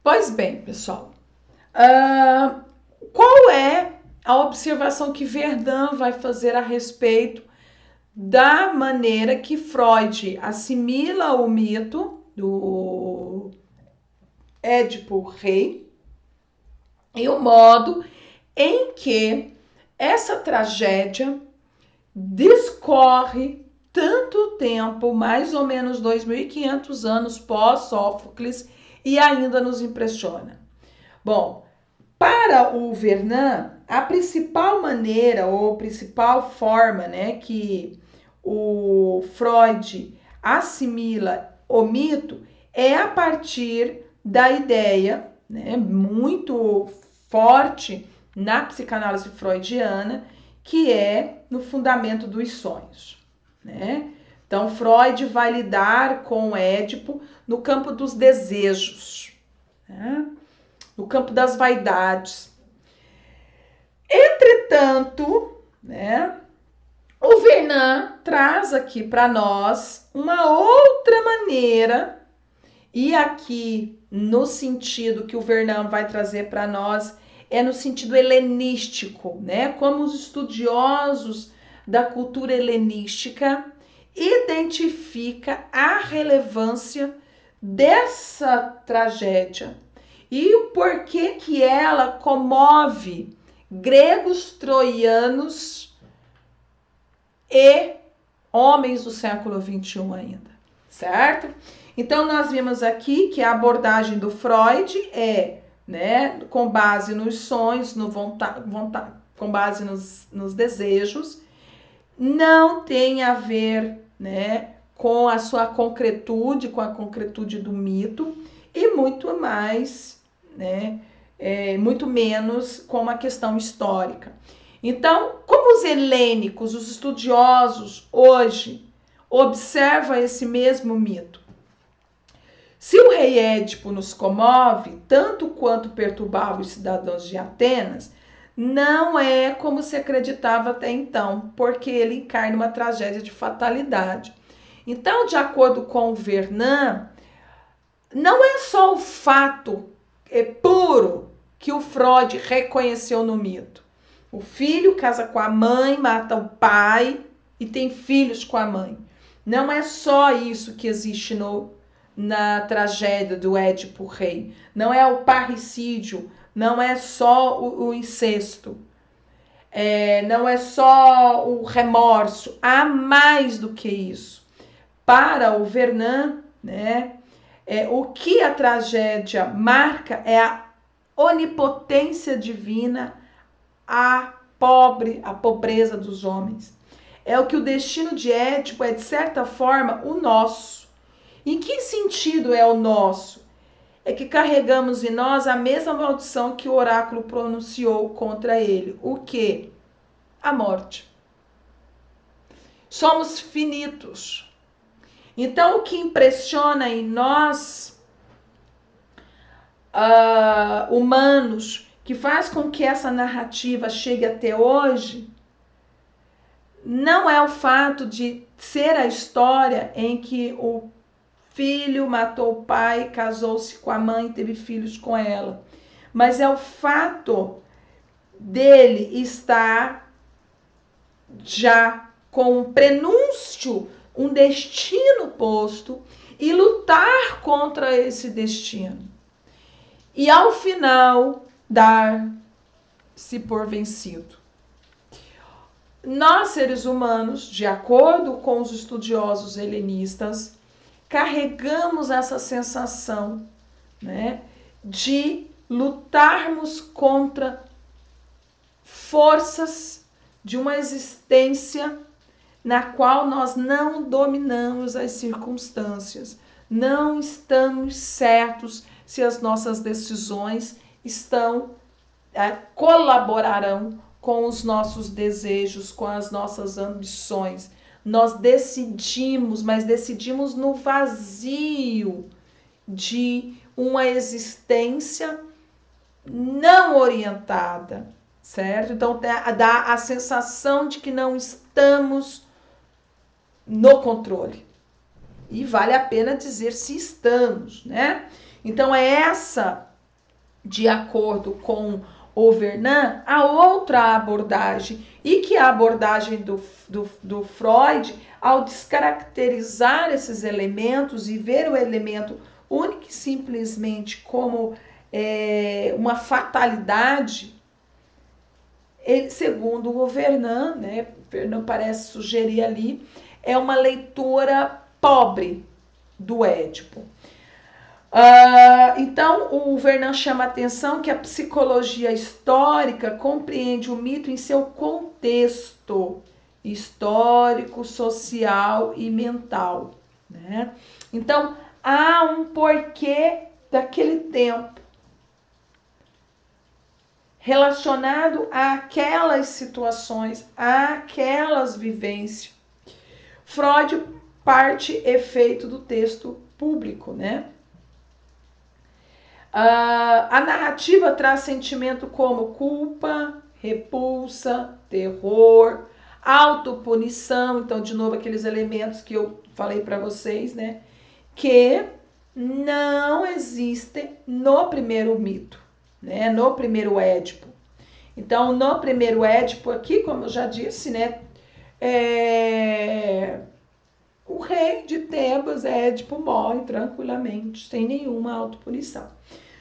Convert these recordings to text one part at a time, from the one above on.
Pois bem, pessoal, ah, qual é a observação que Verdun vai fazer a respeito da maneira que Freud assimila o mito do Édipo Rei e o modo em que essa tragédia discorre tanto tempo, mais ou menos 2.500 anos pós-Sófocles, e ainda nos impressiona. Bom, para o Vernon, a principal maneira ou principal forma, né, que o Freud assimila o mito é a partir da ideia, né, muito forte na psicanálise freudiana, que é no fundamento dos sonhos, né? Então, Freud vai lidar com Édipo no campo dos desejos, né? No campo das vaidades. Entretanto, né, o Vernon traz aqui para nós uma outra maneira, e aqui no sentido que o Vernon vai trazer para nós é no sentido helenístico, né? Como os estudiosos da cultura helenística identifica a relevância dessa tragédia e o porquê que ela comove gregos, troianos e homens do século XXI ainda, certo? Então, nós vimos aqui que a abordagem do Freud é, né, com base nos sonhos, com base nos desejos, não tem a ver, né, com a sua concretude, com a concretude do mito, e muito mais, né, muito menos com uma questão histórica. Então, como os helênicos, os estudiosos hoje observam esse mesmo mito? Se o rei Édipo nos comove, tanto quanto perturbava os cidadãos de Atenas, não é como se acreditava até então, porque ele encarna uma tragédia de fatalidade. Então, de acordo com Vernon, não é só o fato puro que o Freud reconheceu no mito. O filho casa com a mãe, mata o pai e tem filhos com a mãe. Não é só isso que existe na tragédia do Édipo Rei. Não é o parricídio, não é só o incesto, não é só o remorso. Há mais do que isso. Para o Vernon, né, o que a tragédia marca é a onipotência divina, a pobreza dos homens. É o que o destino de Édipo é, de certa forma, o nosso. Em que sentido é o nosso? É que carregamos em nós a mesma maldição que o oráculo pronunciou contra ele. O que? A morte. Somos finitos. Então, o que impressiona em nós, humanos, que faz com que essa narrativa chegue até hoje, não é o fato de ser a história em que o filho matou o pai, casou-se com a mãe, teve filhos com ela, mas é o fato dele estar já com um prenúncio, um destino posto, e lutar contra esse destino. E ao final dar-se por vencido. Nós, seres humanos, de acordo com os estudiosos helenistas, carregamos essa sensação, né, de lutarmos contra forças de uma existência na qual nós não dominamos as circunstâncias, não estamos certos se as nossas decisões colaborarão com os nossos desejos, com as nossas ambições. Nós decidimos, mas decidimos no vazio de uma existência não orientada, certo? Então dá a sensação de que não estamos no controle. E vale a pena dizer se estamos, né? Então é essa de acordo com o Vernant, a outra abordagem, e que a abordagem do Freud, ao descaracterizar esses elementos e ver o elemento único e simplesmente como uma fatalidade, ele, segundo o Vernant, né, Vernant parece sugerir ali, é uma leitura pobre do Édipo. Então, o Vernant chama a atenção que a psicologia histórica compreende o mito em seu contexto histórico, social e mental, né? Então, há um porquê daquele tempo relacionado àquelas situações, àquelas vivências. Freud parte efeito do texto público, né? A narrativa traz sentimento como culpa, repulsa, terror, autopunição, então de novo aqueles elementos que eu falei para vocês, né, que não existem no primeiro mito, né, no primeiro Édipo. Então, no primeiro Édipo aqui, como eu já disse, né, o rei de Tebas, Édipo, morre tranquilamente, sem nenhuma autopunição.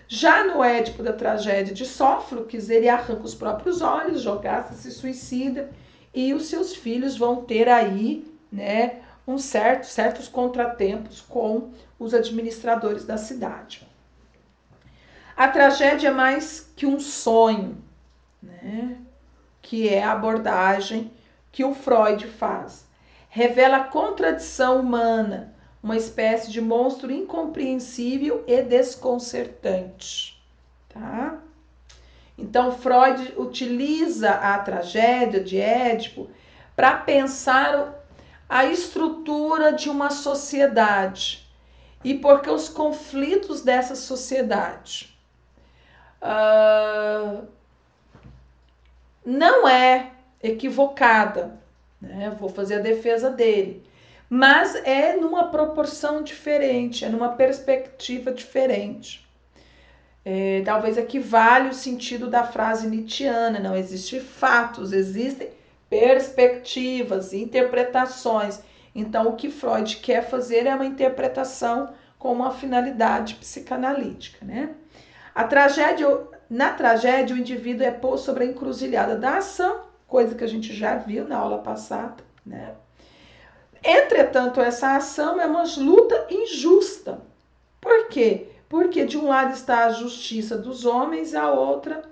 Já no Édipo da tragédia de Sófocles, ele arranca os próprios olhos, Jocasta se suicida e os seus filhos vão ter aí, né, certos contratempos com os administradores da cidade. A tragédia é mais que um sonho, né, que é a abordagem que o Freud faz. Revela a contradição humana, uma espécie de monstro incompreensível e desconcertante. Tá? Então, Freud utiliza a tragédia de Édipo para pensar a estrutura de uma sociedade e porque os conflitos dessa sociedade não é equivocada, né? Vou fazer a defesa dele, mas é numa proporção diferente, é numa perspectiva diferente. Talvez equivale o sentido da frase nietzschiana, não existem fatos, existem perspectivas, interpretações. Então, o que Freud quer fazer é uma interpretação com uma finalidade psicanalítica, né? Na tragédia, o indivíduo é posto sobre a encruzilhada da ação, coisa que a gente já viu na aula passada, né? Entretanto, essa ação é uma luta injusta. Por quê? Porque de um lado está a justiça dos homens e a outra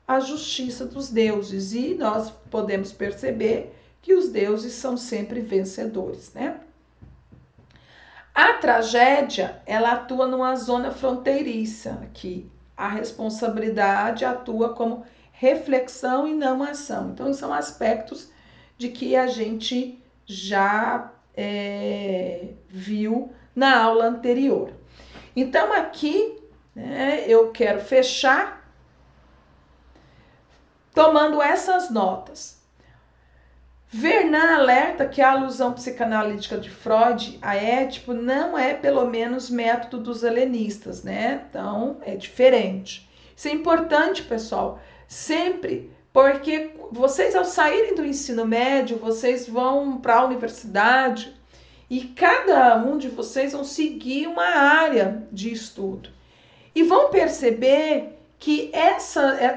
a justiça dos deuses. E nós podemos perceber que os deuses são sempre vencedores, né? A tragédia, ela atua numa zona fronteiriça aqui. A responsabilidade atua como reflexão e não ação. Então, são aspectos de que a gente já viu na aula anterior. Então, aqui, né, eu quero fechar tomando essas notas. Vernant alerta que a alusão psicanalítica de Freud a Édipo não é, pelo menos, método dos helenistas, né? Então, é diferente. Isso é importante, pessoal, sempre, porque vocês, ao saírem do ensino médio, vocês vão para a universidade e cada um de vocês vão seguir uma área de estudo. E vão perceber que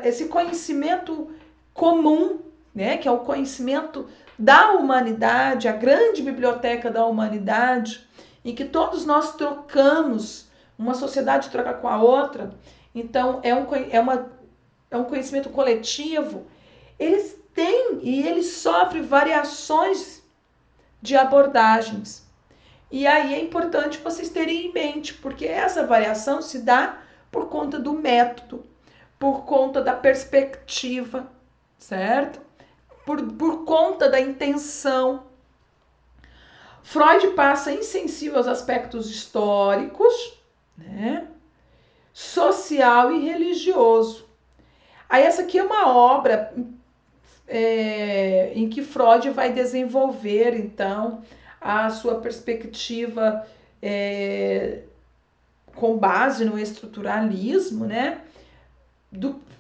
esse conhecimento comum, né, que é o conhecimento da humanidade, a grande biblioteca da humanidade, em que todos nós trocamos, uma sociedade troca com a outra, então é um conhecimento coletivo, eles têm e eles sofrem variações de abordagens. E aí é importante vocês terem em mente, porque essa variação se dá por conta do método, por conta da perspectiva, certo? Por conta da intenção. Freud passa insensível aos aspectos históricos, né? Social e religioso. Aí essa aqui é uma obra em que Freud vai desenvolver, então, a sua perspectiva com base no estruturalismo, né?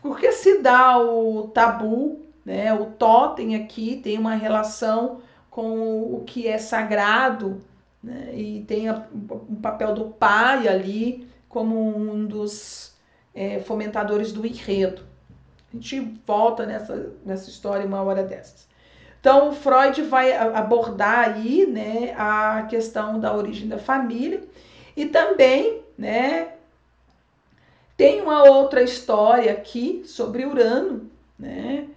porque se dá o tabu, né? O totem aqui tem uma relação com o que é sagrado, né? E tem o papel do pai ali como um dos fomentadores do enredo. A gente volta nessa história uma hora dessas. Então, Freud vai abordar aí, né, a questão da origem da família e também, né, tem uma outra história aqui sobre Urano, né,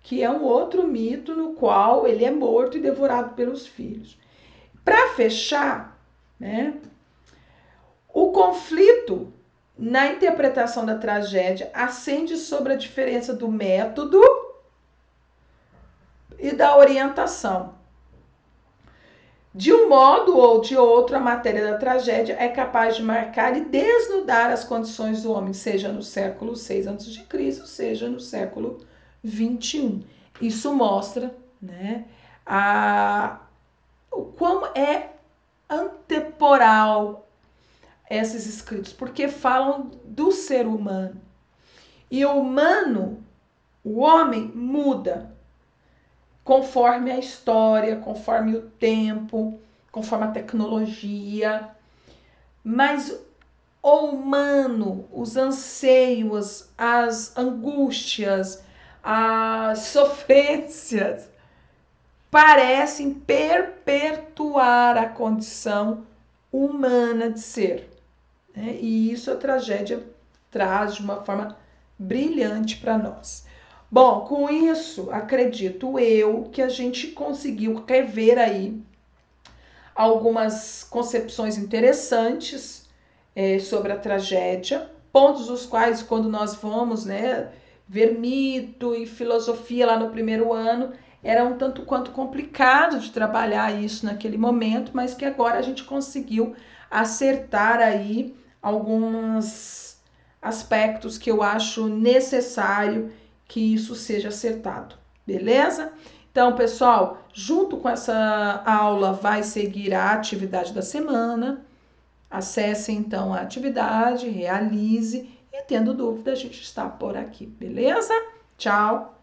que é um outro mito no qual ele é morto e devorado pelos filhos. Para fechar, né, o conflito na interpretação da tragédia acende sobre a diferença do método e da orientação. De um modo ou de outro, a matéria da tragédia é capaz de marcar e desnudar as condições do homem, seja no século VI a.C., seja no século XXI. Isso mostra, né, como é antemporal esses escritos, porque falam do ser humano. E o humano, o homem, muda conforme a história, conforme o tempo, conforme a tecnologia. Mas o humano, os anseios, as angústias, as sofrências, parecem perpetuar a condição humana de ser. Né? E isso a tragédia traz de uma forma brilhante para nós. Bom, com isso, acredito eu que a gente conseguiu rever aí algumas concepções interessantes sobre a tragédia, pontos os quais, quando nós vamos, né, ver mito e filosofia lá no primeiro ano, era um tanto quanto complicado de trabalhar isso naquele momento, mas que agora a gente conseguiu acertar aí alguns aspectos que eu acho necessário que isso seja acertado, beleza? Então, pessoal, junto com essa aula vai seguir a atividade da semana. Acesse então a atividade, realize e tendo dúvida a gente está por aqui, beleza? Tchau!